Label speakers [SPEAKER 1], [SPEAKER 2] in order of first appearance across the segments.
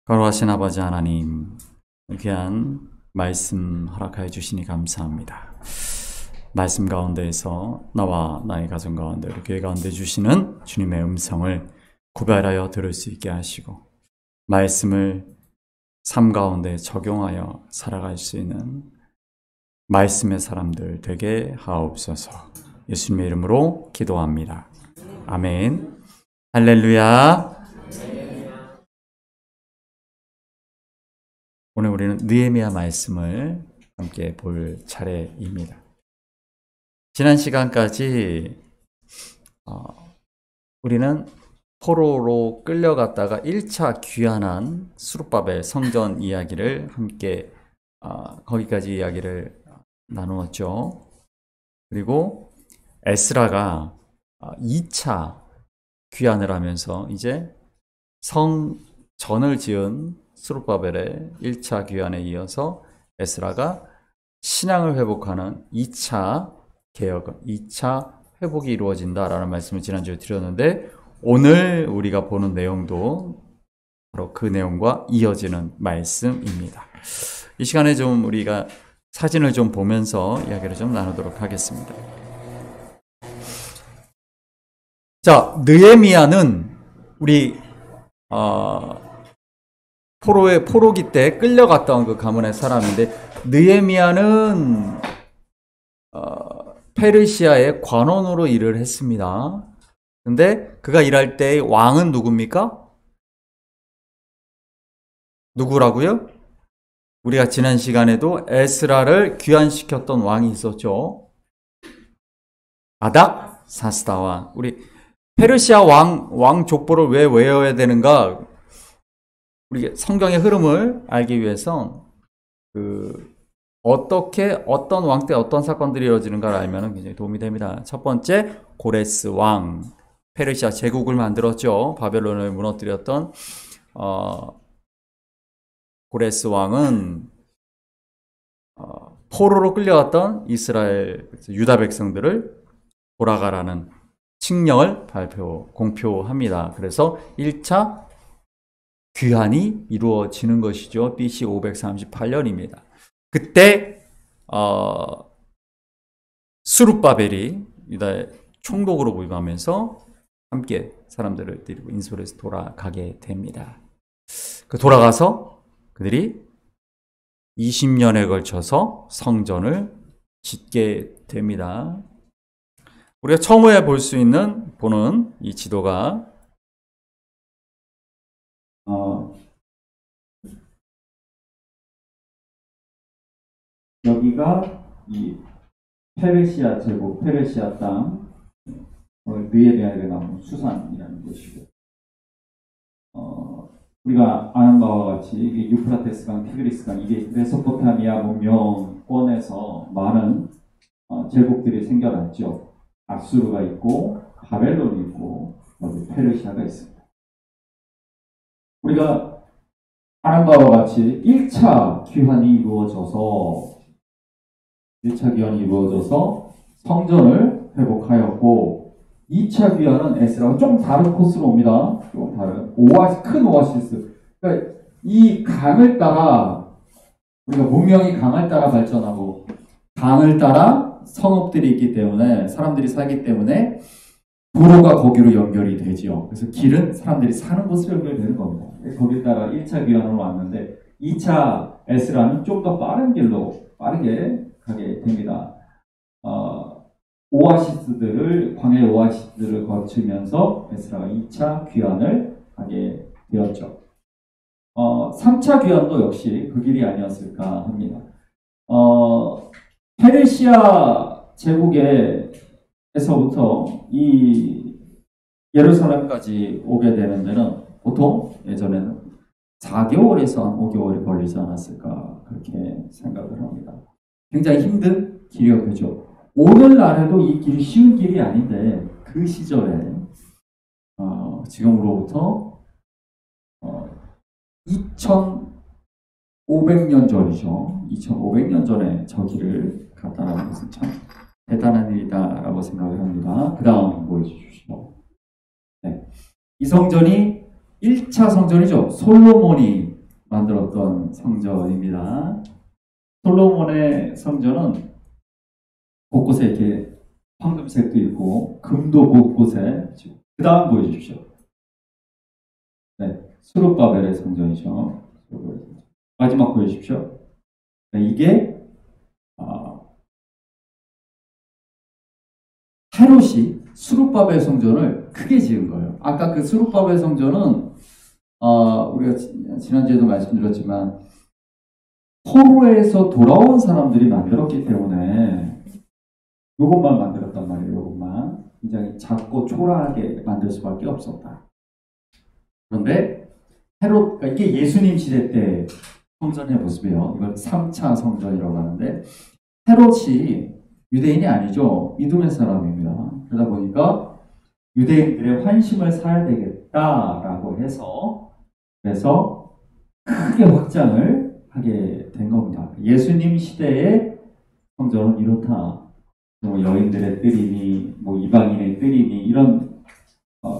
[SPEAKER 1] 거룩하신 아버지 하나님, 귀한 말씀 허락하여 주시니 감사합니다. 말씀 가운데에서 나와 나의 가정 가운데, 우리 교회 가운데 주시는 주님의 음성을 구별하여 들을 수 있게 하시고, 말씀을 삶 가운데 적용하여 살아갈 수 있는 말씀의 사람들 되게 하옵소서. 예수님의 이름으로 기도합니다. 아멘. 할렐루야. 오늘 우리는 느헤미야 말씀을 함께 볼 차례입니다. 지난 시간까지 우리는 포로로 끌려갔다가 1차 귀환한 수룹바벨 성전 이야기를 함께 거기까지 이야기를 나누었죠. 그리고 에스라가 2차 귀환을 하면서 이제 성전을 지은 수룹바벨의 1차 귀환에 이어서 에스라가 신앙을 회복하는 2차 개혁, 2차 회복이 이루어진다라는 말씀을 지난주에 드렸는데, 오늘 우리가 보는 내용도 바로 그 내용과 이어지는 말씀입니다. 이 시간에 좀 우리가 사진을 좀 보면서 이야기를 좀 나누도록 하겠습니다. 자, 느헤미야는 우리 포로기 때 끌려갔던 그 가문의 사람인데, 느헤미야는 페르시아의 관원으로 일을 했습니다. 근데 그가 일할 때 왕은 누굽니까? 누구라고요? 우리가 지난 시간에도 에스라를 귀환시켰던 왕이 있었죠. 아닥사스다 왕. 우리 페르시아 왕 족보를 왜 외워야 되는가? 우리 성경의 흐름을 알기 위해서 어떻게 어떤 왕 때 어떤 사건들이 이루어지는가를 알면 굉장히 도움이 됩니다. 첫 번째, 고레스 왕. 페르시아 제국을 만들었죠. 바벨론을 무너뜨렸던 고레스 왕은 포로로 끌려갔던 이스라엘 유다 백성들을 돌아가라는 칙령을 공표합니다. 그래서 1차 귀환이 이루어지는 것이죠. BC 538년입니다. 그때 수룹바벨이 유다의 총독으로 부임하면서 함께 사람들을 데리고 인솔에서 돌아가게 됩니다. 돌아가서 그들이 20년에 걸쳐서 성전을 짓게 됩니다. 우리가 처음에 보는 이 지도가 여기가 이 페르시아 제국, 페르시아 땅, 느헤미야에게 나온 수산이라는 것이고, 우리가 아는 바와 같이 이게 유프라테스강, 티그리스강, 이게 메소포타미아 문명권에서 많은 제국들이 생겨났죠. 아수르가 있고, 바벨론이 있고, 여기 페르시아가 있습니다. 우리가 아는 바와 같이 1차 귀환이 이루어져서 성전을 회복하였고, 2차 귀환은 에스라가 좀 다른 코스로 옵니다. 좀 다른 큰 오아시스. 그러니까 이 강을 따라, 우리가 문명이 강을 따라 발전하고 강을 따라 성읍들이 있기 때문에, 사람들이 살기 때문에 도로가 거기로 연결이 되죠. 그래서 길은 사람들이 사는 곳으로 연결되는 겁니다. 거기 따라 1차 귀환으로 왔는데, 2차 에스라는 좀 더 빠른 길로 빠르게 가게 됩니다. 광야의 오아시스들을 거치면서 에스라가 2차 귀환을 하게 되었죠. 3차 귀환도 역시 그 길이 아니었을까 합니다. 페르시아 제국에서부터 이 예루살렘까지 오게 되는 데는 보통 예전에는 4개월에서 한 5개월이 걸리지 않았을까, 그렇게 생각을 합니다. 굉장히 힘든 길이었죠. 오늘날에도 이 길이 쉬운 길이 아닌데, 그 시절에 지금으로부터 2500년 전이죠. 2500년 전에 저 길을 갔다라는 것은 참 대단한 일이다라고 생각을 합니다. 그 다음 보여주시죠. 네. 이 성전이 1차 성전이죠. 솔로몬이 만들었던 성전입니다. 솔로몬의 성전은 곳곳에 이렇게 황금색도 있고 금도 곳곳에. 그 다음 보여주십시오. 네, 스룹바벨의 성전이죠. 마지막 보여주십시오. 네, 이게 헤롯이 스룹바벨 성전을 크게 지은 거예요. 아까 그 스룹바벨 성전은 우리가 지난주에도 말씀드렸지만 포로에서 돌아온 사람들이 만들었기 때문에 이것만 만들었단 말이에요. 이것만 굉장히 작고 초라하게 만들 수밖에 없었다. 그런데 헤롯, 그러니까 이게 예수님 시대 때 성전의 모습이에요. 이걸 3차 성전이라고 하는데 헤롯이 유대인이 아니죠. 이두메 사람입니다. 그러다 보니까 유대인들의 환심을 사야 되겠다라고 해서 그래서 크게 확장을 하게 된 겁니다. 예수님 시대의 성전은 이렇다. 뭐 여인들의 뜰이니, 뭐 이방인의 뜰이니 이런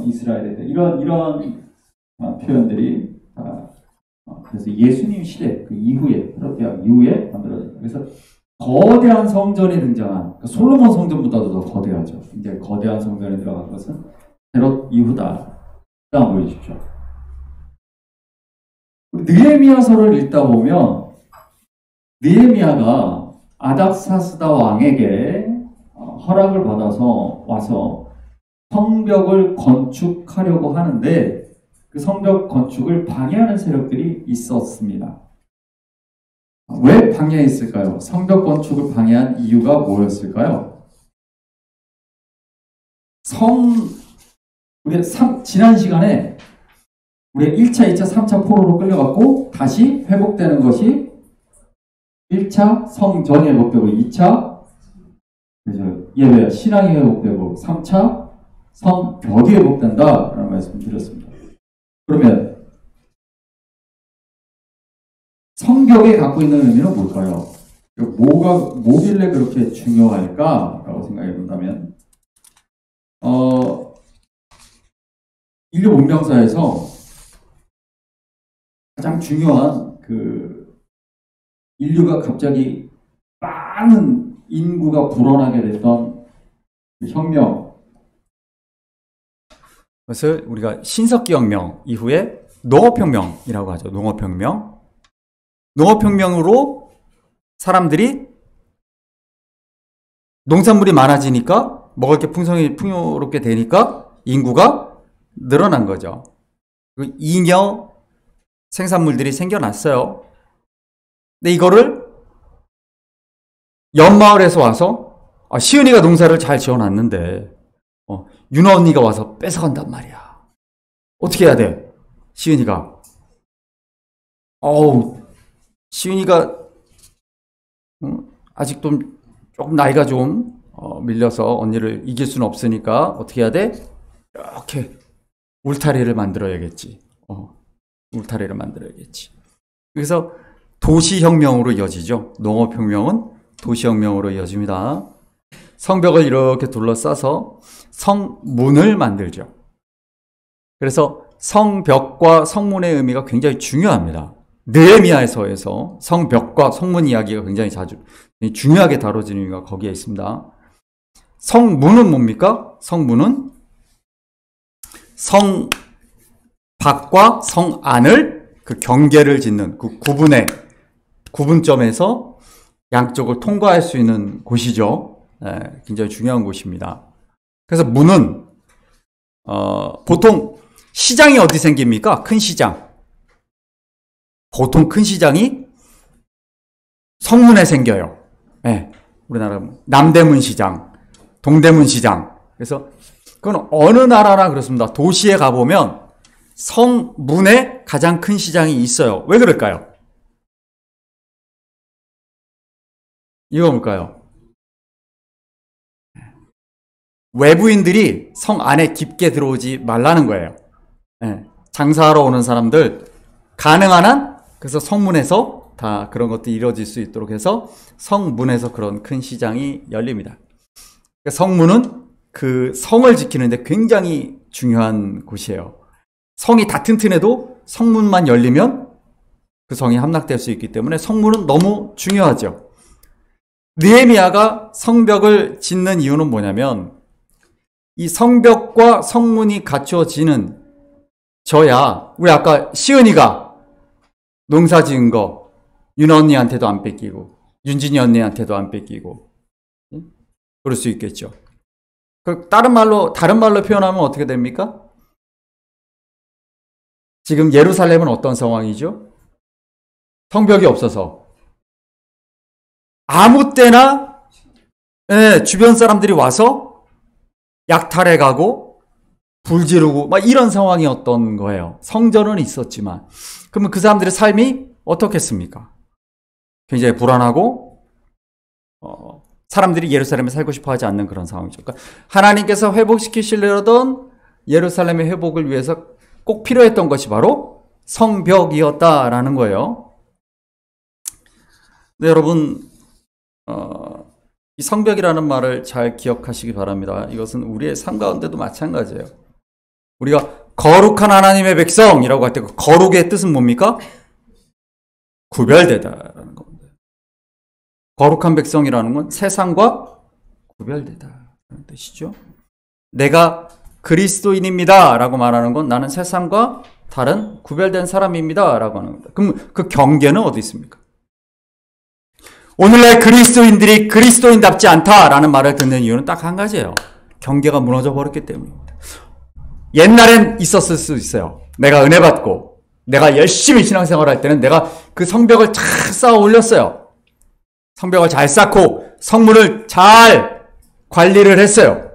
[SPEAKER 1] 이스라엘의 뜰, 이런 표현들이 그래서 예수님 시대 그 이후에 헤롯 대왕 이후에 만들어졌다. 그래서 거대한 성전이 등장한 그러니까 솔로몬 성전보다도 더 거대하죠. 이제 거대한 성전에 들어간 것은 헤롯 이후다. 다음 보여주십시오. 느헤미야서를 읽다 보면 느헤미야가 아닥사스다 왕에게 허락을 받아서 와서 성벽을 건축하려고 하는데 그 성벽 건축을 방해하는 세력들이 있었습니다. 왜 방해했을까요? 성벽 건축을 방해한 이유가 뭐였을까요? 우리 지난 시간에 우리가 1차, 2차, 3차 포로로 끌려갔고 다시 회복되는 것이 1차 성전이 회복되고 2차 예배, 신앙이 회복되고 3차 성벽이 회복된다 라는 말씀을 드렸습니다. 그러면 성벽에 갖고 있는 의미는 뭘까요? 뭐길래 그렇게 중요할까라고 생각해 본다면 인류 문명사에서 가장 중요한 그 인류가 갑자기 많은 인구가 불어나게 됐던 그 혁명, 그것을 우리가 신석기 혁명 이후에 농업혁명이라고 하죠. 농업혁명으로 사람들이 농산물이 많아지니까 먹을 게 풍요롭게 되니까 인구가 늘어난 거죠. 잉여 생산물들이 생겨났어요. 근데 이거를 옆마을에서 와서 시은이가 농사를 잘 지어놨는데 윤아 언니가 와서 뺏어간단 말이야. 어떻게 해야 돼? 시은이가 시은이가 아직도 조금 나이가 좀 밀려서 언니를 이길 수는 없으니까 어떻게 해야 돼? 이렇게 울타리를 만들어야겠지. 울타리를 만들어야겠지. 그래서 도시혁명으로 이어지죠. 농업혁명은 도시혁명으로 이어집니다. 성벽을 이렇게 둘러싸서 성문을 만들죠. 그래서 성벽과 성문의 의미가 굉장히 중요합니다. 느헤미야서에서 성벽과 성문 이야기가 굉장히 중요하게 다뤄지는 의미가 거기에 있습니다. 성문은 뭡니까? 성문은 성 밖과 성 안을 그 경계를 짓는 그 구분점에서 양쪽을 통과할 수 있는 곳이죠. 굉장히 중요한 곳입니다. 그래서 문은 보통 시장이 어디 생깁니까? 큰 시장. 보통 큰 시장이 성문에 생겨요. 우리나라 남대문 시장, 동대문 시장. 그래서 그건 어느 나라나 그렇습니다. 도시에 가보면 성문에 가장 큰 시장이 있어요. 왜 그럴까요? 이거 뭘까요? 외부인들이 성 안에 깊게 들어오지 말라는 거예요. 장사하러 오는 사람들 가능한 한 그래서 성문에서 다 그런 것들이 이루어질 수 있도록 해서 성문에서 그런 큰 시장이 열립니다. 성문은 그 성을 지키는데 굉장히 중요한 곳이에요. 성이 다 튼튼해도 성문만 열리면
[SPEAKER 2] 그 성이 함락될 수 있기 때문에 성문은 너무 중요하죠. 느헤미야가 성벽을 짓는 이유는 뭐냐면 이 성벽과 성문이 갖추어지는 저야 우리 아까 시은이가 농사 지은 거 윤 언니한테도 안 뺏기고 윤진이 언니한테도 안 뺏기고 그럴 수 있겠죠. 다른 말로 표현하면 어떻게 됩니까? 지금 예루살렘은 어떤 상황이죠? 성벽이 없어서 아무 때나 주변 사람들이 와서 약탈해가고 불 지르고 막 이런 상황이었던 거예요. 성전은 있었지만 그러면 그 사람들의 삶이 어떻겠습니까? 굉장히 불안하고 사람들이 예루살렘에 살고 싶어 하지 않는 그런 상황이죠. 그러니까 하나님께서 회복시키시려던 예루살렘의 회복을 위해서 꼭 필요했던 것이 바로 성벽이었다라는 거예요. 네, 여러분 이 성벽이라는 말을 잘 기억하시기 바랍니다. 이것은 우리의 삶 가운데도 마찬가지예요. 우리가 거룩한 하나님의 백성이라고 할 때 그 거룩의 뜻은 뭡니까? 구별되다라는 겁니다. 거룩한 백성이라는 건 세상과 구별되다라는 뜻이죠. 내가 그리스도인입니다 라고 말하는 건 나는 세상과 다른 구별된 사람입니다 라고 하는 겁니다. 그럼 그 경계는 어디 있습니까? 오늘날 그리스도인들이 그리스도인답지 않다라는 말을 듣는 이유는 딱 한 가지예요. 경계가 무너져 버렸기 때문입니다. 옛날엔 있었을 수 있어요. 내가 은혜 받고 내가 열심히 신앙생활 할 때는 내가 그 성벽을 잘 쌓아 올렸어요. 성벽을 잘 쌓고 성문을 잘 관리를 했어요.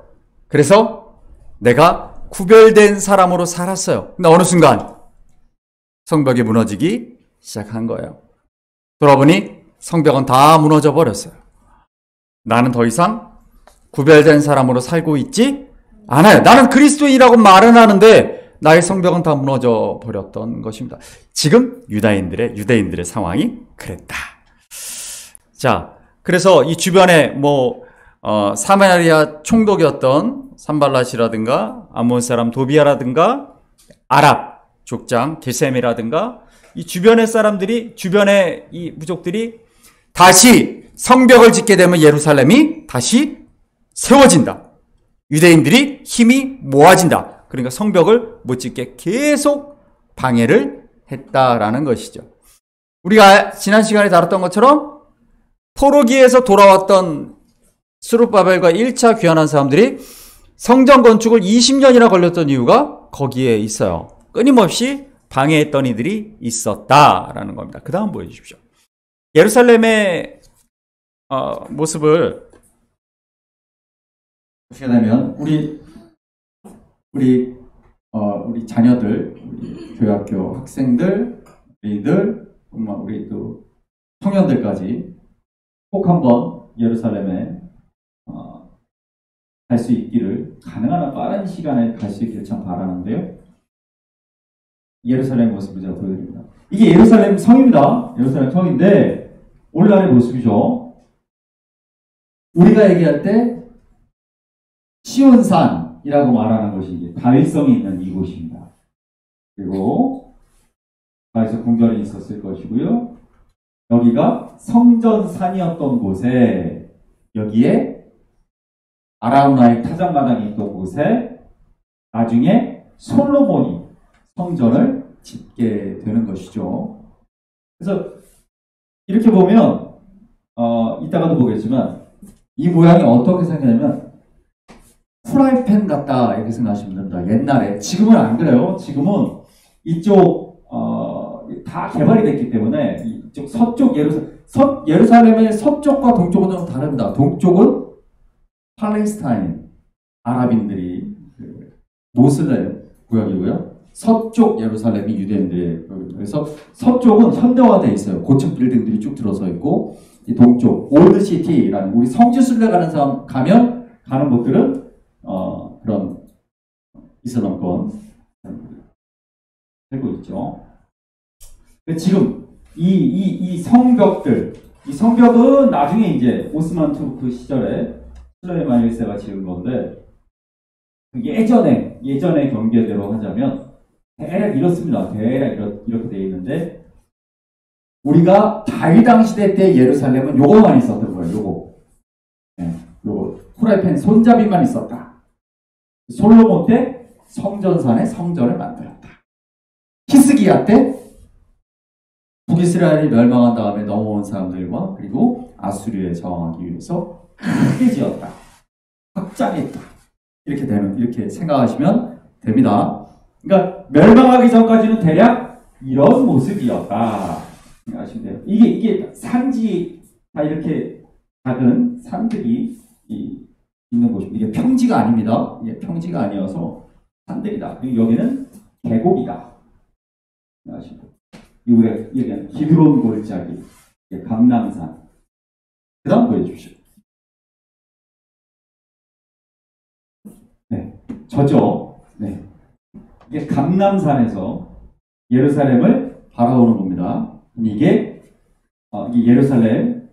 [SPEAKER 2] 그래서 내가 구별된 사람으로 살았어요. 근데 어느 순간 성벽이 무너지기 시작한 거예요. 돌아보니 성벽은 다 무너져 버렸어요. 나는 더 이상 구별된 사람으로 살고 있지 않아요. 나는 그리스도인이라고 말은 하는데 나의 성벽은 다 무너져 버렸던 것입니다. 지금 유대인들의 상황이 그랬다. 자, 그래서 이 주변에 사마리아 총독이었던 산발랏이라든가 암몬 사람 도비아라든가 아랍 족장 게셈이라든가 이 주변의 사람들이 주변의 이 부족들이 다시 성벽을 짓게 되면 예루살렘이 다시 세워진다. 유대인들이 힘이 모아진다. 그러니까 성벽을 못 짓게 계속 방해를 했다라는 것이죠. 우리가 지난 시간에 다뤘던 것처럼 포로기에서 돌아왔던 스룹바벨과 1차 귀환한 사람들이 성전 건축을 20년이나 걸렸던 이유가 거기에 있어요. 끊임없이 방해했던 이들이 있었다라는 겁니다. 그 다음 보여주십시오. 예루살렘의 모습을
[SPEAKER 1] 보시게 되면 우리 자녀들, 우리 교회학교 학생들, 우리들, 우리 또 청년들까지 꼭 한번 예루살렘에 갈 수 있기를 가능한 한 빠른 시간에 갈 수 있기를 참 바라는데요. 예루살렘 모습을 제가 보여드립니다. 이게 예루살렘 성입니다. 예루살렘 성인데 오늘날의 모습이죠. 우리가 얘기할 때 시온산이라고 말하는 것이 이제 다윗성이 있는 이곳입니다. 그리고 다윗의 궁전이 있었을 것이고요. 여기가 성전산이었던 곳에 여기에 아라우나의 타작마당이 있던 곳에 나중에 솔로몬이 성전을 짓게 되는 것이죠. 그래서 이렇게 보면 이따가도 보겠지만 이 모양이 어떻게 생겼냐면 프라이팬 같다 이렇게 생각하시면 됩니다. 옛날에. 지금은 안 그래요. 지금은 이쪽 다 개발이 됐기 때문에 이쪽 서쪽 예루살렘의 서쪽과 동쪽은 좀 다릅니다. 동쪽은 팔레스타인 아랍인들이 모슬렘 구역이고요. 서쪽 예루살렘이 유대인들의 구역입니다. 그래서 서쪽은 현대화되어 있어요. 고층 빌딩들이 쭉 들어서 있고 이 동쪽 올드시티라는 우리 성지순례 가는 사람 가는 곳들은 그런 이슬람권 되고 있죠. 지금 이 성벽들, 이 성벽은 나중에 이제 오스만 투르크 시절에 술레이만 1세가 지은 건데 예전의 경계대로 하자면 대략 이렇습니다. 대략 이렇게 되어 있는데 우리가 다윗왕 시대 때 예루살렘은 요거만 있었던 거예요. 요거. 네, 요거. 후라이팬 손잡이만 있었다. 솔로몬 때 성전산에 성전을 만들었다. 히스기야 때 북이스라엘이 멸망한 다음에 넘어온 사람들과 그리고 아수르에 저항하기 위해서 크게 지었다. 확장했다. 이렇게 생각하시면 됩니다. 그러니까 멸망하기 전까지는 대략 이런 모습이었다. 생각하시면 돼요. 이게 산지 다 이렇게 작은 산들이 있는 곳입니다. 이게 평지가 아닙니다. 이게 평지가 아니어서 산들이다. 그리고 여기는 계곡이다. 생각하시면 돼요. 우리가 얘기하는 기드론 골짜기, 감람산. 그 다음 보여주십시오. 네, 저죠. 네, 이게 감람산에서 예루살렘을 바라보는 겁니다. 이게 예루살렘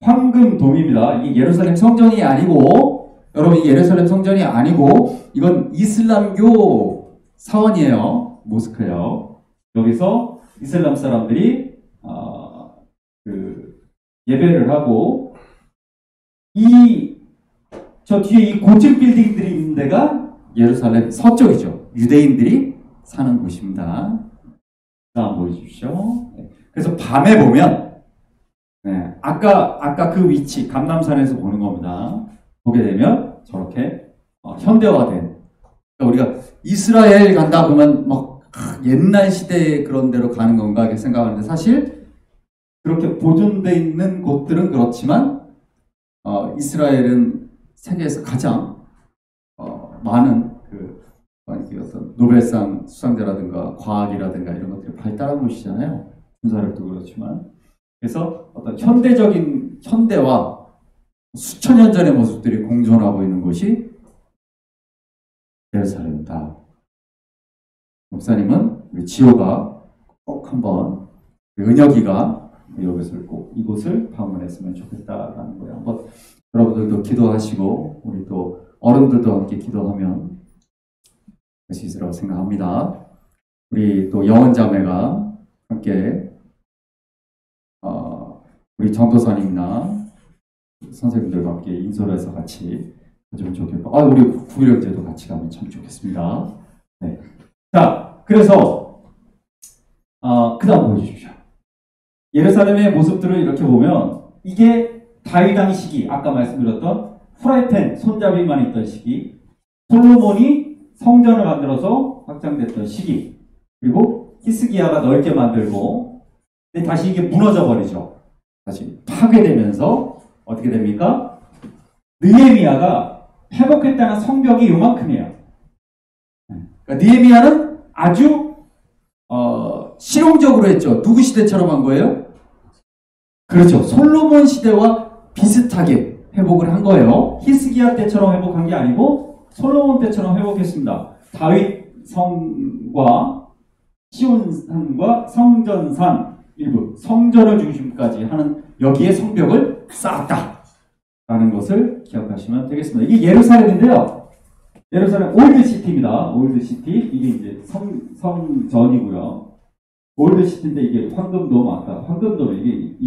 [SPEAKER 1] 황금돔입니다. 이게 예루살렘 성전이 아니고, 여러분, 이게 예루살렘 성전이 아니고, 이건 이슬람교 사원이에요. 모스크예요. 여기서 이슬람 사람들이 예배를 하고, 저 뒤에 이 고층 빌딩들이 있는 데가 예루살렘 서쪽이죠. 유대인들이 사는 곳입니다. 다음 보여주십시오. 네. 그래서 밤에 보면, 네, 아까 그 위치, 감람산에서 보는 겁니다. 보게 되면 저렇게 현대화된, 그러니까 우리가 이스라엘 간다 그러면 막 옛날 시대 그런 데로 가는 건가 이렇게 생각하는데, 사실 그렇게 보존되어 있는 곳들은 그렇지만 이스라엘은 세계에서 가장 많은 어떤 노벨상 수상자라든가 과학이라든가 이런 것들이 발달한 곳이잖아요. 군사력도 그렇지만. 그래서 어떤 현대와 수천 년 전의 모습들이 공존하고 있는 곳이 예루살렘이다. 목사님은 우리 지호가 꼭 한번, 은혁이가 여기서 꼭 이곳을 방문했으면 좋겠다라는 거예요. 한번 여러분들도 기도하시고 우리 또 어른들도 함께 기도하면 할 수 있으라고 생각합니다. 우리 또 영원자매가 함께 우리 전도사님이나 선생님들과 함께 인솔 해서 같이 가주면 좋겠고, 우리 9.16제도 같이 가면 참 좋겠습니다. 네. 자, 그래서 그 다음 보여주십시오. 예루살렘의 모습들을 이렇게 보면 이게 다윗왕 시기, 아까 말씀드렸던 후라이팬 손잡이만 있던 시기, 솔로몬이 성전을 만들어서 확장됐던 시기, 그리고 히스기야가 넓게 만들고, 근데 다시 이게 무너져 버리죠. 다시 파괴되면서 어떻게 됩니까? 느헤미야가 회복했다는 성벽이 요만큼이에요. 그러니까 느헤미야는 아주 실용적으로 했죠. 누구 시대처럼 한 거예요? 그렇죠. 솔로몬 시대와 비슷하게 회복을 한 거예요. 히스기야 때처럼 회복한 게 아니고 솔로몬 때처럼 회복했습니다. 다윗 성과 시온산과 성전산 일부, 성전을 중심까지 하는 여기에 성벽을 쌓았다라는 것을 기억하시면 되겠습니다. 이게 예루살렘인데요. 예루살렘 올드시티입니다. 올드시티. 이게 이제 성전이고요. 올드시티인데 이게 황금돔, 아까 황금돔, 이게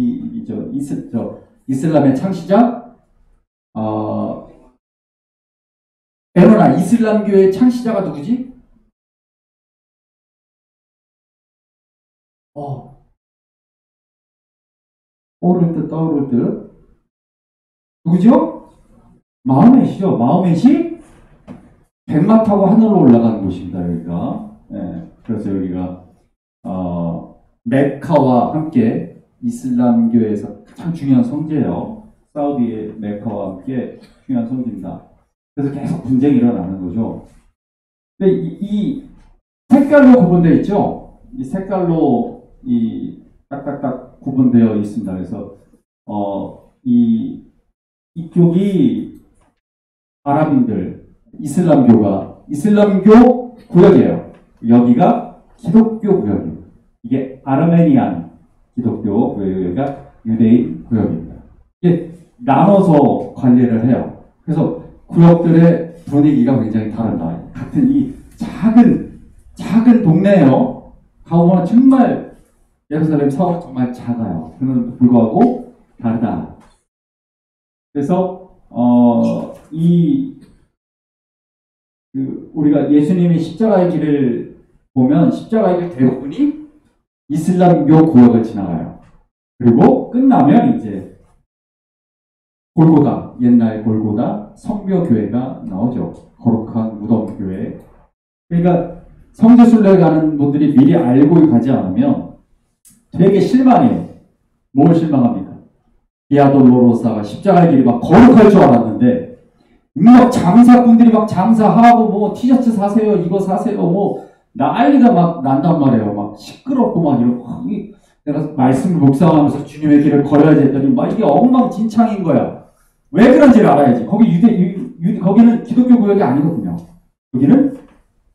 [SPEAKER 1] 이슬람의 창시자, 에로나, 이슬람교의 창시자가 누구지? 떠오를 듯. 누구죠? 마호멧이죠. 마호멧이 백마 타고 하늘로 올라가는 곳입니다. 여기가. 네, 그래서 여기가 메카와 함께 이슬람교에서 가장 중요한 성지예요. 사우디의 메카와 함께 중요한 성지입니다. 그래서 계속 분쟁이 일어나는 거죠. 근데 이 색깔로 구분되어 있죠? 이 색깔로 딱딱딱 구분되어 있습니다. 그래서 이쪽이 아랍인들, 이슬람교 구역이에요. 여기가 기독교 구역입니다. 이게 아르메니안 기독교 구역이가 유대인 구역입니다. 이게 나눠서 관리를 해요. 그래서 구역들의 분위기가 굉장히 다르다. 같은 이 작은 동네예요. 가보면 정말 예루살렘 성은 정말 작아요. 그럼에도 불구하고 다르다. 그래서 우리가 예수님의 십자가의 길을 보면 십자가의 길 대부분이 이슬람교 구역을 지나가요. 그리고 끝나면 이제 골고다, 옛날 골고다 성묘교회가 나오죠. 거룩한 무덤교회. 그러니까 성지순례 가는 분들이 미리 알고 가지 않으면 되게 실망해요. 뭘 실망합니까? 비아돌로로사가 십자가의 길이 막 거룩할 줄 알았는데 막 장사꾼들이 막 장사하고 뭐 티셔츠 사세요, 이거 사세요, 뭐 난리가 막 난단 말이에요. 막 시끄럽고 막 이러고 내가 말씀을 묵상하면서 주님의 길을 걸어야지 했더니 막 이게 엉망진창인 거야. 왜 그런지를 알아야지. 거기는 기독교 구역이 아니거든요. 여기는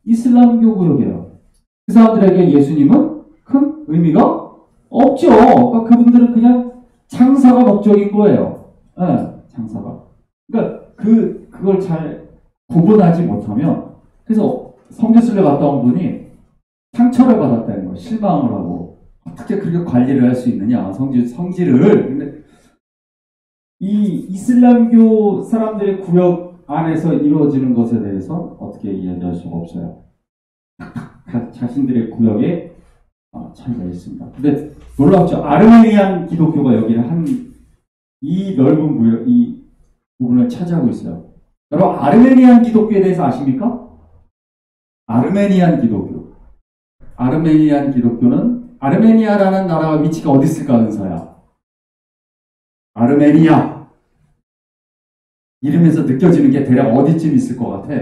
[SPEAKER 1] 이슬람교 구역이에요. 그 사람들에게 예수님은 큰 의미가 없죠. 그러니까 그분들은 그냥 장사가 목적인 거예요. 네, 장사가. 그러니까 그걸 잘 구분하지 못하면, 그래서 성지순례 갔다 온 분이 상처를 받았다는 거예요. 실망을 하고. 어떻게 그렇게 관리를 할 수 있느냐, 성지를. 근데 이 이슬람교 사람들의 구역 안에서 이루어지는 것에 대해서 어떻게 이해할 수가 없어요. 자신들의 구역에 차이가 있습니다. 근데 놀랍죠. 아르메니안 기독교가 여기를 이 넓은 구역, 이 부분을 차지하고 있어요. 여러분, 아르메니안 기독교에 대해서 아십니까? 아르메니안 기독교. 아르메니안 기독교는, 아르메니아라는 나라가 위치가 어디 있을까, 은서야? 아르메니아. 이름에서 느껴지는 게 대략 어디쯤 있을 것 같아?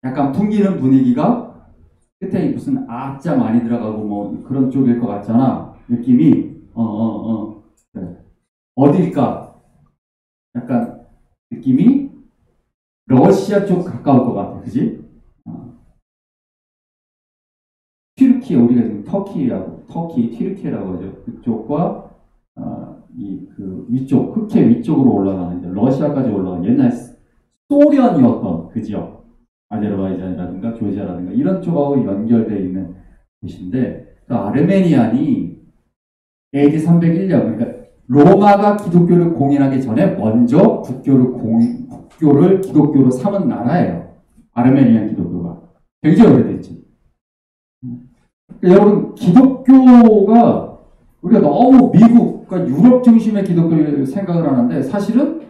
[SPEAKER 1] 약간 풍기는 분위기가 끝에 무슨 아자 많이 들어가고 뭐 그런 쪽일 것 같잖아. 느낌이. 그래. 어딜까? 약간 느낌이 러시아 쪽 가까울 것 같아. 그지? 튀르키예, 우리가 지금 튀르키예라고 하죠. 그쪽과 위쪽, 흑해 위쪽으로 올라가는 이제 러시아까지 올라가는 옛날 소련이었던 그 지역, 아제르바이잔이라든가 조지아라든가 이런 쪽하고 연결되어 있는 곳인데, 그 아르메니안이 AD 301년, 그러니까 로마가 기독교를 공인하기 전에 먼저 국교를 기독교로 삼은 나라예요. 아르메니안 기독교가 굉장히 오래됐지. 여러분, 기독교가 우리가 너무 미국, 그러니까 유럽 중심의 기독교를 생각을 하는데, 사실은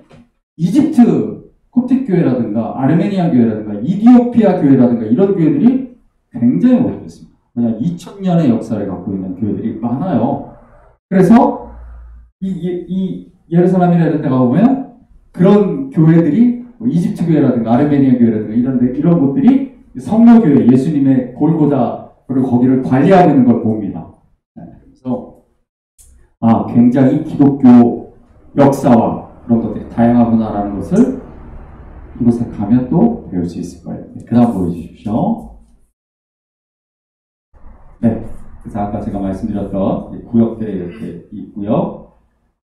[SPEAKER 1] 이집트 콥틱 교회라든가 아르메니안 교회라든가 이디오피아 교회라든가 이런 교회들이 굉장히 오래됐습니다. 그냥 2000년의 역사를 갖고 있는 교회들이 많아요. 그래서 이 예루살렘이나 이런 데 가보면 그런 교회들이 이집트 교회라든가 아르메니안 교회라든가 이런 곳들이 성묘교회, 예수님의 골고다를 거기를 관리하고 있는 걸 봅니다. 그래서 굉장히 기독교 역사와 그런 것들이 다양하구나라는 것을 이곳에 가면 또 배울 수 있을 거예요. 그 다음 보여주십시오. 네. 그래서 아까 제가 말씀드렸던 구역들이 이렇게 있고요.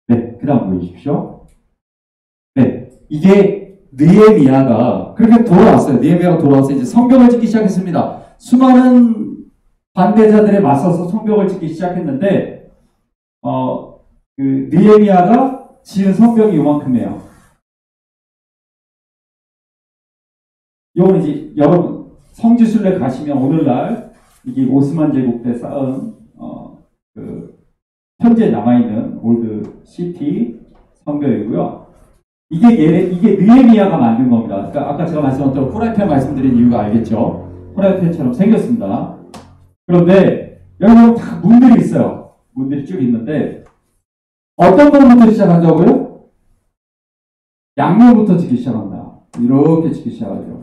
[SPEAKER 1] 네. 그 다음 보여주십시오. 네. 이게 느헤미야가 그렇게 돌아왔어요. 느헤미야가 돌아와서 이제 성벽을 짓기 시작했습니다. 수많은 반대자들에 맞서서 성벽을 짓기 시작했는데, 느헤미야가 지은 성벽이 요만큼이에요. 요건 이제 여러분 성지순례 가시면 오늘날 이게 오스만 제국 때 쌓은 현재 남아있는 올드 시티 성벽이고요. 이게 느헤미야가 만든 겁니다. 그러니까 아까 제가 말씀드렸던 후라이팬 말씀드린 이유가 알겠죠? 후라이팬처럼 생겼습니다. 그런데 여기 다 문들이 있어요. 문들이 쭉 있는데 어떤 문부터 시작한다고요? 양문부터 짓기 시작한다. 이렇게 짓기 시작하죠.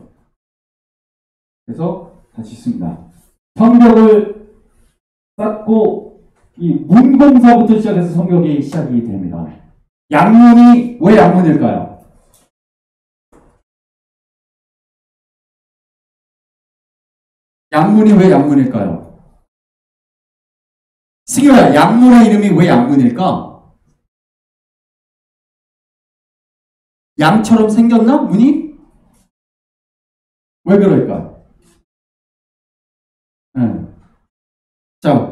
[SPEAKER 1] 그래서 다 짓습니다. 성벽을 쌓고 이 문공사부터 시작해서 성벽이 시작이 됩니다. 양문이 왜 양문일까요? 양문이 왜 양문일까요? 승효야, 양문의 이름이 왜 양문일까? 양처럼 생겼나? 문이? 왜 그럴까요? 네.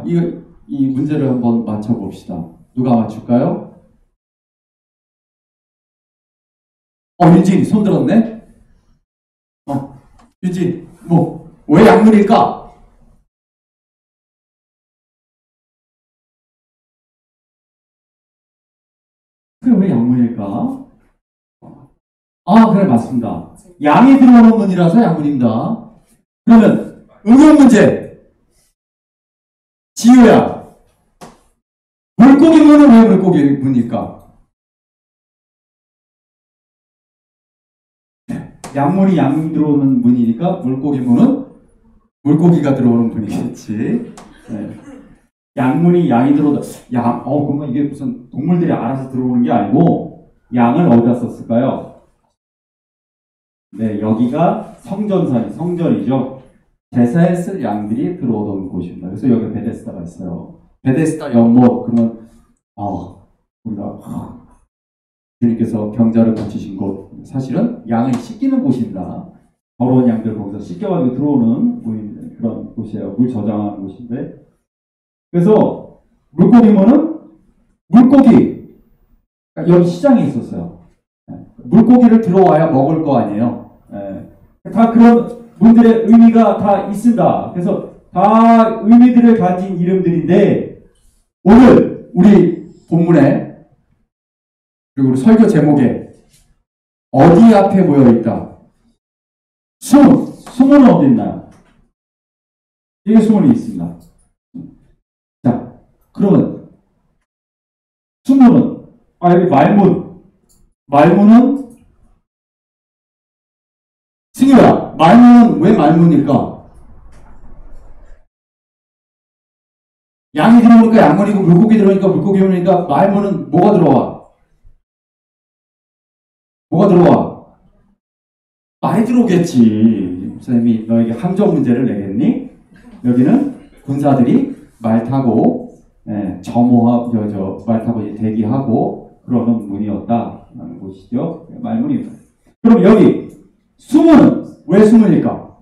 [SPEAKER 1] 자, 이 문제를 한번 맞춰봅시다. 누가 맞출까요? 윤진이 손 들었네? 윤진, 왜 약물일까? 그게 왜 약물일까? 그래, 맞습니다. 양이 들어오는 문이라서 약물입니다. 그러면, 응용 문제. 지우야. 물고기 문은 왜 물고기 문일까? 약물이 양이 들어오는 문이니까 물고기 문은 물고기가 들어오는 문이겠지. 네. 약물이 양이 들어오다. 그러면 이게 무슨 동물들이 알아서 들어오는 게 아니고 양을 어디다 썼을까요? 네, 여기가 성전이죠. 제사에 쓸 양들이 들어오던 곳입니다. 그래서 여기 베데스다가 있어요. 베데스다 연못, 그러면 우리가 주님께서 병자를 고치신 곳, 사실은 양을 씻기는 곳입니다. 더러운 양들 거기서 씻겨가지고 들어오는 그런 곳이에요. 물 저장하는 곳인데. 그래서 물고기문은 물고기, 여기 시장에 있었어요. 물고기를 들어와야 먹을 거 아니에요. 다 그런 문들의 의미가 다 있습니다. 그래서 다 의미들을 가진 이름들인데, 오늘 우리 본문에 그리고 우리 설교 제목에 어디 앞에 모여있다? 수문은 어디 있나요? 이게 수문이 있습니다. 자, 그러면 수문은 여기 말문은 승희야, 말문은 왜 말문일까? 양이 들어오니까 양문이고 물고기 들어오니까 물고기문이니까 말문은 뭐가 들어와? 말이 들어오겠지. 선생님이 너에게 함정 문제를 내겠니? 여기는 군사들이 말 타고 말 타고 대기하고 그러는 문이었다라는 곳이죠. 말문입니다. 그럼 여기 수문은 왜 수문일까?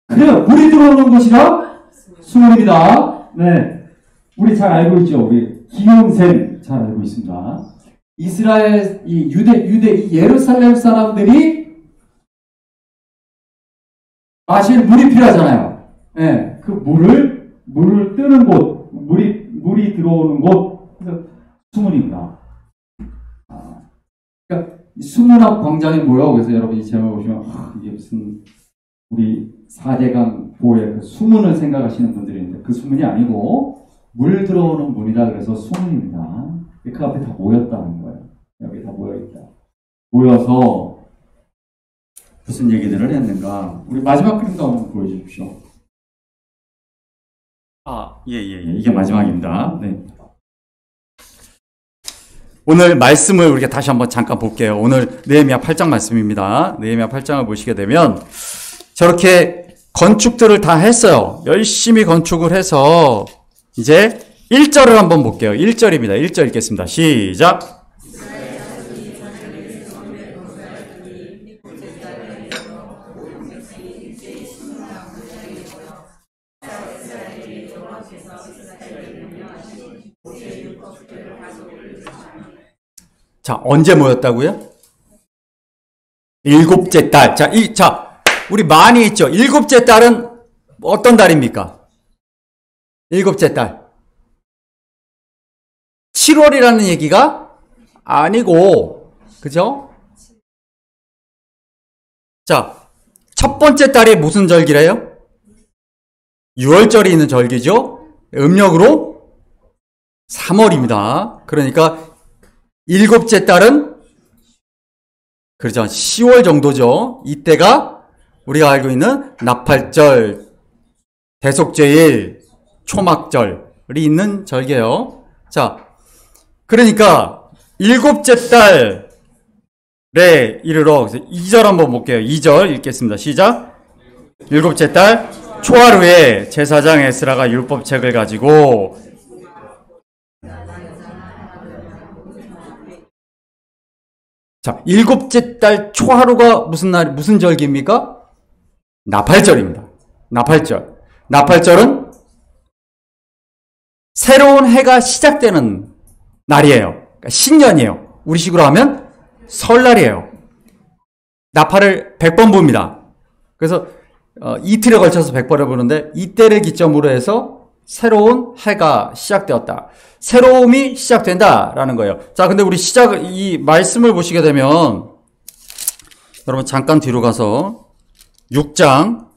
[SPEAKER 1] 그래요. 물이 들어오는 곳이라 수문입니다. 네, 우리 잘 알고 있죠. 우리 기욤샘 잘 알고 있습니다. 이스라엘, 유대, 예루살렘 사람들이 마실 물이 필요하잖아요. 네, 그 물을 뜨는 곳, 물이 들어오는 곳, 그래서 수문입니다. 그러니까 수문 앞 광장에 모여. 그래서 여러분 이 제목 보시면 이게 무슨 우리 4대강 보의 그 수문을 생각하시는 분들이 있는데 그 수문이 아니고 물 들어오는 문이다. 그래서 수문입니다. 그 앞에 다 모였다는 거예요. 여기 다 모여있다. 모여서 무슨 얘기들을 했는가? 우리 마지막 그림도 한번 보여주십시오. 예. 이게 마지막입니다. 네.
[SPEAKER 2] 오늘 말씀을 우리가 다시 한번 잠깐 볼게요. 오늘 느헤미야 8장 말씀입니다. 느헤미야 8장을 보시게 되면 저렇게 건축들을 다 했어요. 열심히 건축을 해서 이제 1절을 한번 볼게요. 1절입니다. 1절 읽겠습니다. 시작! 자, 언제 모였다고요? 일곱째 달. 우리 많이 있죠. 일곱째 달은 어떤 달입니까? 일곱째 달. 7월이라는 얘기가 아니고, 그죠? 자, 첫 번째 달이 무슨 절기래요? 6월절이 있는 절기죠? 음력으로 3월입니다. 그러니까 일곱째 달은 그렇죠. 10월 정도죠. 이때가 우리가 알고 있는 나팔절, 대속죄일, 초막절이 있는 절기예요. 자, 그러니까 일곱째 달에 이르러 2절 한번 볼게요. 2절 읽겠습니다. 시작. 일곱째 달 초하루에 제사장 에스라가 율법책을 가지고 자, 일곱째 달 초하루가 무슨 절기입니까? 나팔절입니다. 나팔절. 나팔절은 새로운 해가 시작되는 날이에요. 그러니까 신년이에요. 우리식으로 하면 설날이에요. 나팔을 100번 붑니다. 그래서 이틀에 걸쳐서 100번을 부는데 이때를 기점으로 해서 새로운 해가 시작되었다. 새로움이 시작된다라는 거예요. 자, 근데 우리 이 말씀을 보시게 되면 여러분 잠깐 뒤로 가서 6장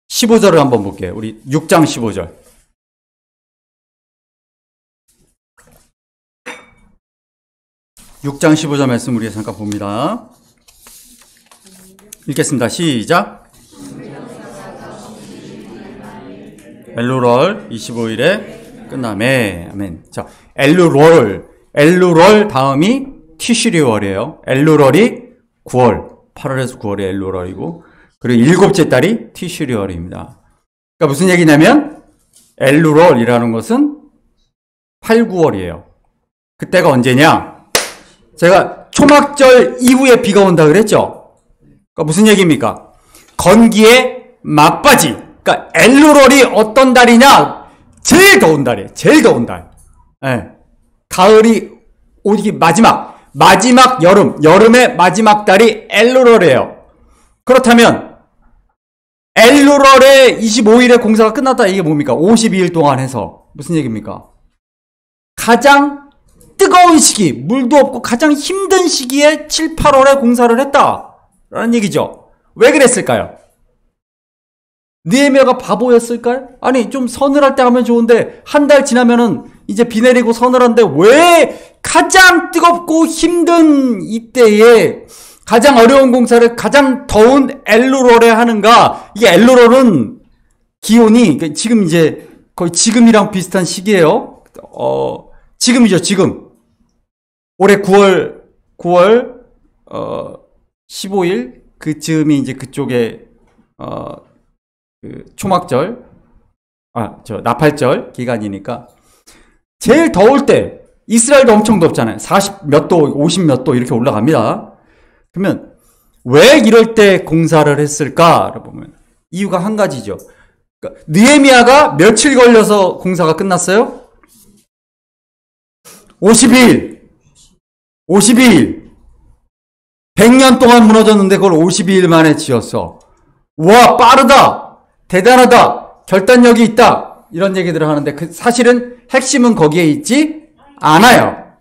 [SPEAKER 2] 15절을 한번 볼게요. 우리 6장 15절. 6장 15절 말씀 우리가 잠깐 봅니다. 읽겠습니다. 시작. 엘루롤 25일에 끝나매. 아멘. 자, 엘루롤 다음이 티슈리월이에요. 엘루롤이 9월. 8월에서 9월이 엘루롤이고, 그리고 일곱째 달이 티슈리월입니다. 그러니까 무슨 얘기냐면, 엘루롤이라는 것은 8, 9월이에요. 그때가 언제냐? 제가 초막절 이후에 비가 온다 그랬죠? 그러니까 무슨 얘기입니까? 건기의 막바지. 그러니까 엘루롤이 어떤 달이냐? 제일 더운 달이에요. 제일 더운 달. 네. 가을이 오기 마지막 여름의 마지막 달이 엘루롤이에요. 그렇다면 엘루롤의 25일에 공사가 끝났다. 이게 뭡니까? 52일 동안 해서 무슨 얘기입니까? 가장 뜨거운 시기, 물도 없고 가장 힘든 시기에 7, 8월에 공사를 했다라는 얘기죠. 왜 그랬을까요? 느헤미야가 바보였을까요? 아니, 좀 서늘할 때 하면 좋은데 한 달 지나면은 이제 비 내리고 서늘한데 왜 가장 뜨겁고 힘든 이때에 가장 어려운 공사를 가장 더운 엘루롤에 하는가? 이게 엘루롤은 기온이 지금 이제 거의 지금이랑 비슷한 시기예요. 지금이죠, 지금. 올해 9월 15일 그쯤이 이제 그쪽에 초막절, 나팔절 기간이니까 제일 더울 때 이스라엘도 엄청 덥잖아요. 40 몇 도, 50 몇 도 이렇게 올라갑니다. 그러면 왜 이럴 때 공사를 했을까를 보면 이유가 한 가지죠. 그러니까 느헤미야가 며칠 걸려서 공사가 끝났어요? 52일. 100년 동안 무너졌는데 그걸 52일 만에 지었어. 와, 빠르다. 대단하다. 결단력이 있다. 이런 얘기들을 하는데 사실은 핵심은 거기에 있지 않아요.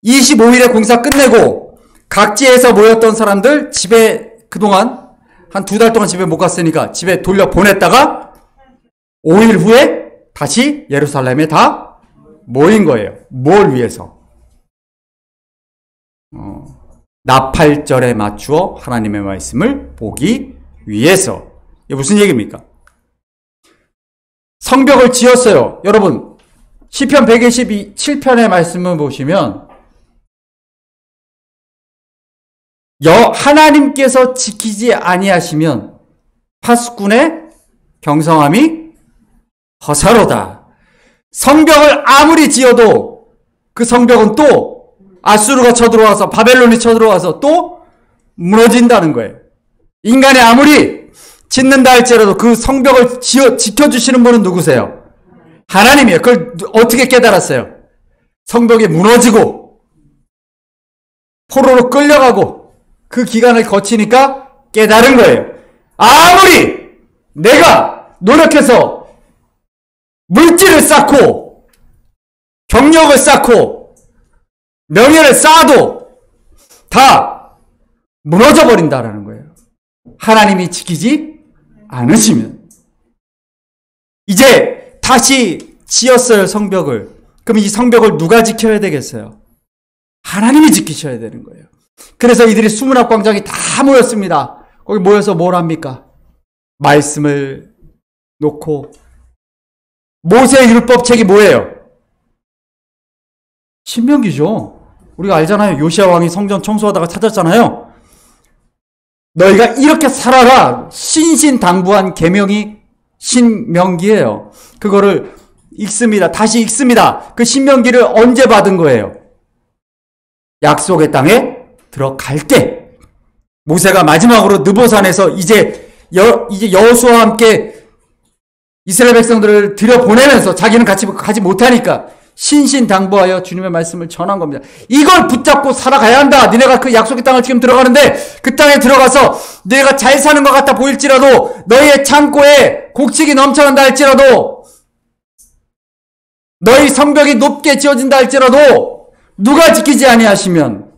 [SPEAKER 2] 25일에 공사 끝내고 각지에서 모였던 사람들 집에 그동안 한 2달 동안 집에 못 갔으니까 집에 돌려 보냈다가 5일 후에 다시 예루살렘에 다 모인 거예요. 뭘 위해서? 나팔절에 맞추어 하나님의 말씀을 보기 위해서. 이게 무슨 얘기입니까? 성벽을 지었어요. 여러분, 시편 127편의 말씀을 보시면 하나님께서 지키지 아니하시면 파수꾼의 경성함이 허사로다. 성벽을 아무리 지어도 그 성벽은 또 아수르가 쳐들어와서 바벨론이 쳐들어와서 또 무너진다는 거예요. 인간이 아무리 짓는다 할지라도 그 성벽을 지켜주시는 분은 누구세요? 하나님이에요. 그걸 어떻게 깨달았어요? 성벽이 무너지고 포로로 끌려가고 그 기간을 거치니까 깨달은 거예요. 아무리 내가 노력해서 물질을 쌓고 경력을 쌓고 명예를 쌓아도 다 무너져 버린다라는 거예요. 하나님이 지키지 않으시면. 이제 다시 지었어요, 성벽을. 그럼 이 성벽을 누가 지켜야 되겠어요? 하나님이 지키셔야 되는 거예요. 그래서 이들이 수문학 광장에 다 모였습니다. 거기 모여서 뭘 합니까? 말씀을 놓고. 모세의 율법책이 뭐예요? 신명기죠. 우리가 알잖아요. 요시야 왕이 성전 청소하다가 찾았잖아요. 너희가 이렇게 살아라. 신신당부한 계명이 신명기예요. 그거를 읽습니다. 다시 읽습니다. 그 신명기를 언제 받은 거예요? 약속의 땅에 들어갈 때. 모세가 마지막으로 느보산에서 이제 여호수아와 함께 이스라엘 백성들을 들여보내면서 자기는 같이 가지 못하니까 신신당부하여 주님의 말씀을 전한 겁니다. 이걸 붙잡고 살아가야 한다. 니네가 그 약속의 땅을 지금 들어가는데 그 땅에 들어가서 너희가 잘 사는 것 같아 보일지라도 너희의 창고에 곡식이 넘쳐난다 할지라도 너희 성벽이 높게 지어진다 할지라도 누가 지키지 아니하시면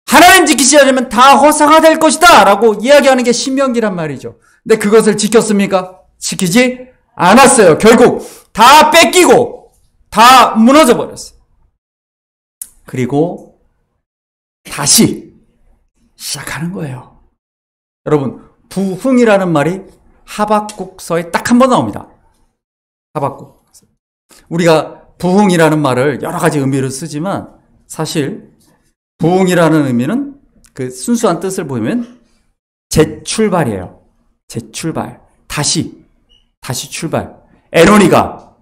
[SPEAKER 2] 하나님 지키지 않으면 다 허사가 될 것이다 라고 이야기하는 게 신명기란 말이죠. 근데 그것을 지켰습니까? 지키지 않았어요. 결국 다 뺏기고 다 무너져 버렸어요. 그리고 다시 시작하는 거예요. 여러분, 부흥이라는 말이 하박국서에 딱 한 번 나옵니다. 하박국. 우리가 부흥이라는 말을 여러 가지 의미로 쓰지만 사실 부흥이라는 의미는 그 순수한 뜻을 보면 재출발이에요. 재출발. 다시 출발. 에노니가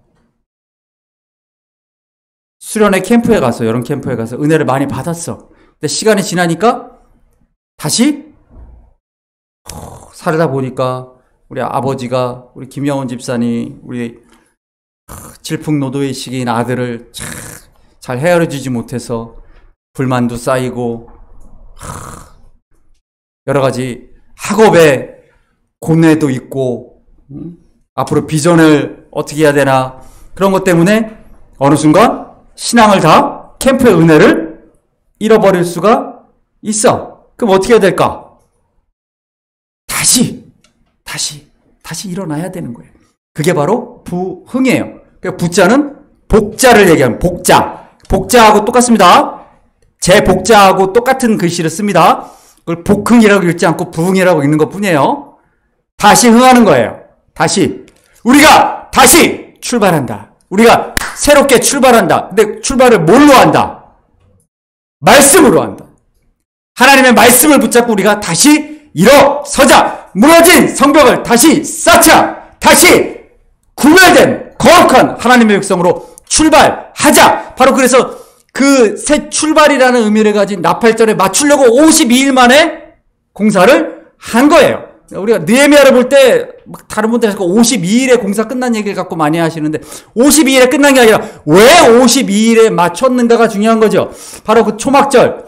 [SPEAKER 2] 수련회 캠프에 가서, 여름 캠프에 가서 은혜를 많이 받았어. 근데 시간이 지나니까 다시 살다 보니까 우리 아버지가, 우리 김영원 집사님, 우리 질풍노도의 시기인 아들을 잘 헤아려주지 못해서 불만도 쌓이고 여러 가지 학업에 고뇌도 있고 앞으로 비전을 어떻게 해야 되나 그런 것 때문에 어느 순간 신앙을 다 캠프의 은혜를 잃어버릴 수가 있어. 그럼 어떻게 해야 될까? 다시 일어나야 되는 거예요. 그게 바로 부흥이에요. 그러니까 부자는 복자를 얘기하는 복자하고 똑같습니다. 제복자하고 똑같은 글씨를 씁니다. 그걸 복흥이라고 읽지 않고 부흥이라고 읽는 것 뿐이에요. 다시 흥하는 거예요. 우리가 다시 출발한다. 우리가 새롭게 출발한다. 근데 출발을 뭘로 한다? 말씀으로 한다. 하나님의 말씀을 붙잡고 우리가 다시 일어서자. 무너진 성벽을 다시 쌓자. 다시 구별된 거룩한 하나님의 백성으로 출발하자. 바로 그래서 그 새 출발이라는 의미를 가진 나팔절에 맞추려고 52일 만에 공사를 한 거예요. 우리가 느헤미야를 볼 때 다른 분들이 52일에 공사 끝난 얘기를 갖고 많이 하시는데 52일에 끝난 게 아니라 왜 52일에 맞췄는가가 중요한 거죠. 바로 그 초막절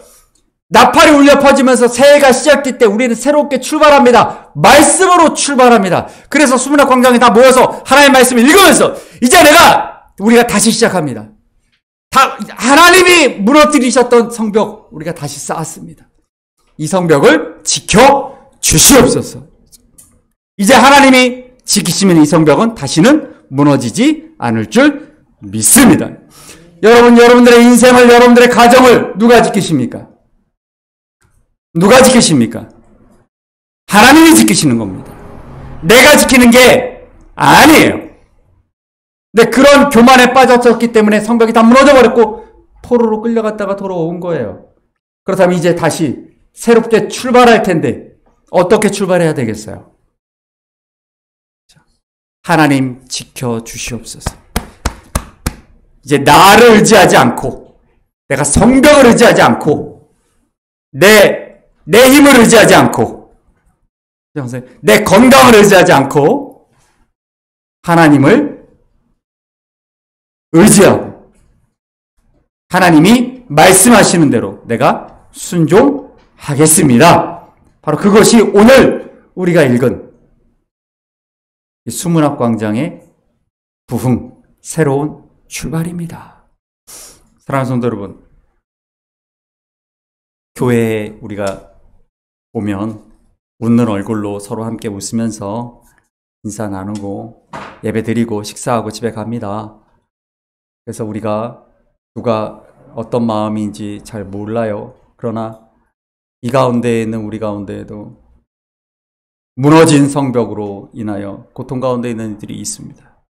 [SPEAKER 2] 나팔이 울려 퍼지면서 새해가 시작될 때 우리는 새롭게 출발합니다. 말씀으로 출발합니다. 그래서 수문학 광장에 다 모여서 하나님의 말씀을 읽으면서 이제 우리가 다시 시작합니다. 하나님이 무너뜨리셨던 성벽 우리가 다시 쌓았습니다. 이 성벽을 지켜 주시옵소서. 이제 하나님이 지키시면 이 성벽은 다시는 무너지지 않을 줄 믿습니다. 여러분들의 인생을, 여러분들의 가정을 누가 지키십니까? 누가 지키십니까? 하나님이 지키시는 겁니다. 내가 지키는 게 아니에요. 근데 그런 교만에 빠졌었기 때문에 성벽이 다 무너져 버렸고 포로로 끌려갔다가 돌아온 거예요. 그렇다면 이제 다시 새롭게 출발할 텐데 어떻게 출발해야 되겠어요? 하나님 지켜주시옵소서. 이제 나를 의지하지 않고 내가 성벽을 의지하지 않고 내 힘을 의지하지 않고 내 건강을 의지하지 않고 하나님을 의지하고 하나님이 말씀하시는 대로 내가 순종하겠습니다. 바로 그것이 오늘 우리가 읽은 수문학 광장의 부흥, 새로운 출발입니다. 사랑하는 성도 여러분, 교회에 우리가 오면 웃는 얼굴로 서로 함께 웃으면서 인사 나누고 예배 드리고 식사하고 집에 갑니다. 그래서 우리가 누가 어떤 마음인지 잘 몰라요. 그러나 이 가운데에 있는 우리 가운데에도 무너진 성벽으로 인하여 고통 가운데 있는 이들이 있습니다.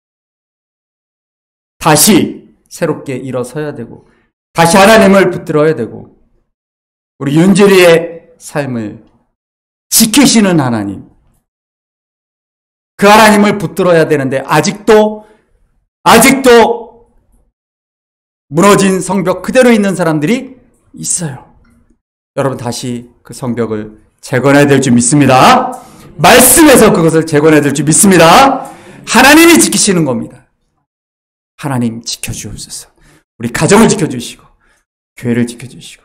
[SPEAKER 2] 다시 새롭게 일어서야 되고 다시 하나님을 붙들어야 되고 우리 윤주리의 삶을 지키시는 하나님, 그 하나님을 붙들어야 되는데 아직도 무너진 성벽 그대로 있는 사람들이 있어요. 여러분 다시 그 성벽을 재건해야 될 줄 믿습니다. 말씀에서 그것을 재건해야 될 줄 믿습니다. 하나님이 지키시는 겁니다. 하나님 지켜주옵소서. 우리 가정을 지켜주시고 교회를 지켜주시고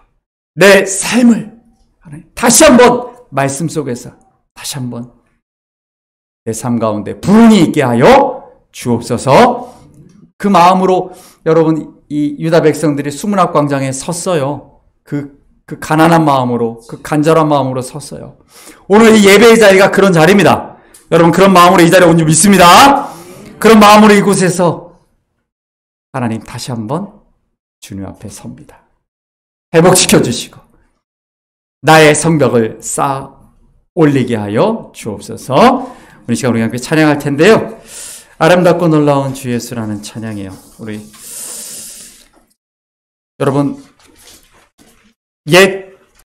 [SPEAKER 2] 내 삶을 하나님 다시 한번 말씀 속에서 다시 한번 내 삶 가운데 불운이 있게 하여 주옵소서. 그 마음으로 여러분 이 유다 백성들이 수문학 광장에 섰어요. 그 가난한 마음으로, 그 간절한 마음으로 섰어요. 오늘 이 예배의 자리가 그런 자리입니다. 여러분 그런 마음으로 이 자리에 온 줄 믿습니다. 그런 마음으로 이곳에서 하나님 다시 한번 주님 앞에 섭니다. 회복시켜 주시고 나의 성벽을 쌓아 올리게 하여 주옵소서. 우리 시간 우리 함께 찬양할 텐데요. 아름답고 놀라운 주 예수라는 찬양이에요. 우리 여러분 옛